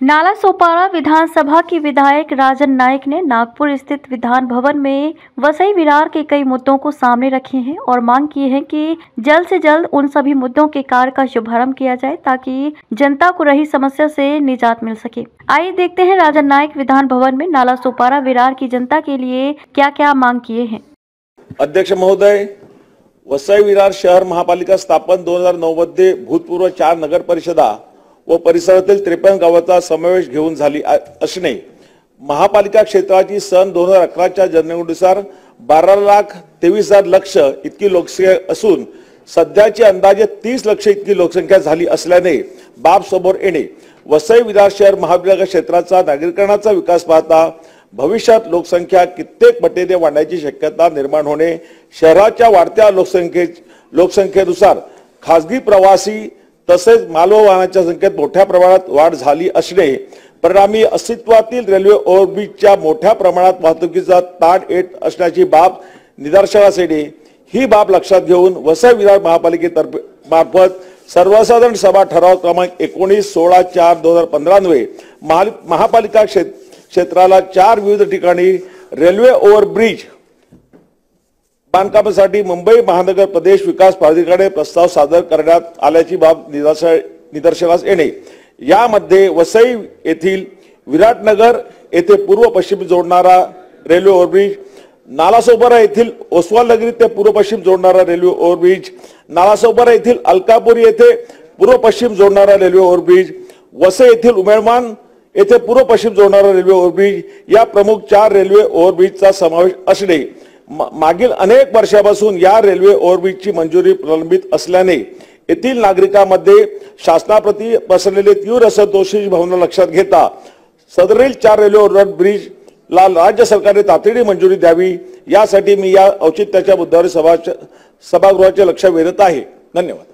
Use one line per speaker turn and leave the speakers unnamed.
नालासोपारा विधानसभा की विधायक राजन नाइक ने नागपुर स्थित विधान भवन में वसई विरार के कई मुद्दों को सामने रखे हैं और मांग की है कि जल्द से जल्द उन सभी मुद्दों के कार्य का शुभारंभ किया जाए ताकि जनता को रही समस्या से निजात मिल सके। आइए देखते हैं राजन नाइक विधान भवन में नालासोपारा विरार की जनता के लिए क्या क्या मांग किए हैं।
अध्यक्ष महोदय, वसई विरार शहर महापालिका स्थापन 2009 मध्ये भूतपूर्व 4 नगर परिषदा व परिसरातील 53 गावांचा समावेश घेऊन झाली असणे, महापालिका क्षेत्राची सन 2011च्या जनगणनेनुसार 12,23,00,000 इतकी लोकसंख्या असून सध्याची अंदाजे 30 लाख इतकी लोकसंख्या झाली असल्याने बाब समोर येणे वसई विरार शहर महापालिका क्षेत्राचा नागरिकांचा विकास पाहता भविष्यात लोकसंख्या कित्येक पटीने वाढण्याची शक्यता निर्माण होणे, शहराच्या वाढत्या लोकसंख्येनुसार खासगी प्रवासी तसेच मालवाहनाच्या संख्येत मोठ्या प्रमाणात वाढ झाली असणे, परिणामी अस्तित्वातील रेल्वे ओव्हरब्रिजच्या मोठ्या प्रमाणात वाहतुकीचा ताण येत असण्याची बाब निदर्शनास येणे, ही बाब लक्षात घेऊन वसई विरार महापालिकेतर्फे मार्फत सर्वसाधारण सभा ठराव क्रमांक 19/16/4/2015 अन्वये महापालिका क्षेत्राला 4 विविध ठिकाणी रेल्वे ओव्हरब्रिज बांधकामासाठी मुंबई महानगर प्रदेश विकास प्राधिकरणाने प्रस्ताव सादर करण्यात आल्याची बाब निदर्शनास येणे, यामध्ये वसई येथील विराटनगर येथे पूर्व पश्चिम जोडणारा रेल्वे ओव्हरब्रिज, नालासोपारा येथील ओसवाल नगरी ते पूर्व पश्चिम जोडणारा रेल्वे ओव्हरब्रिज, नालासोपारा येथील अलकापुरी येथे पूर्व पश्चिम जोडणारा रेल्वे ओव्हरब्रिज, वसई येथील उमेडमान येथे पूर्व पश्चिम जोडणारा रेल्वे ओव्हरब्रिज या प्रमुख 4 रेल्वे ओव्हरब्रिजचा समावेश असणे, मागील अनेक वर्षांपासून या रेल्वे ओव्हरब्रिजची मंजुरी प्रलंबित असल्याने येथील नागरिकांमध्ये शासनाप्रती पसरलेले तीव्र असंतोषाची भावना लक्षात घेता सदरील 4 रेल्वे ओव्हरब्रिजला राज्य सरकारने तातडीने मंजुरी द्यावी, यासाठी मी या औचित्याच्या मुद्द्यावर सभागृहाचे लक्ष वेधत आहे। धन्यवाद।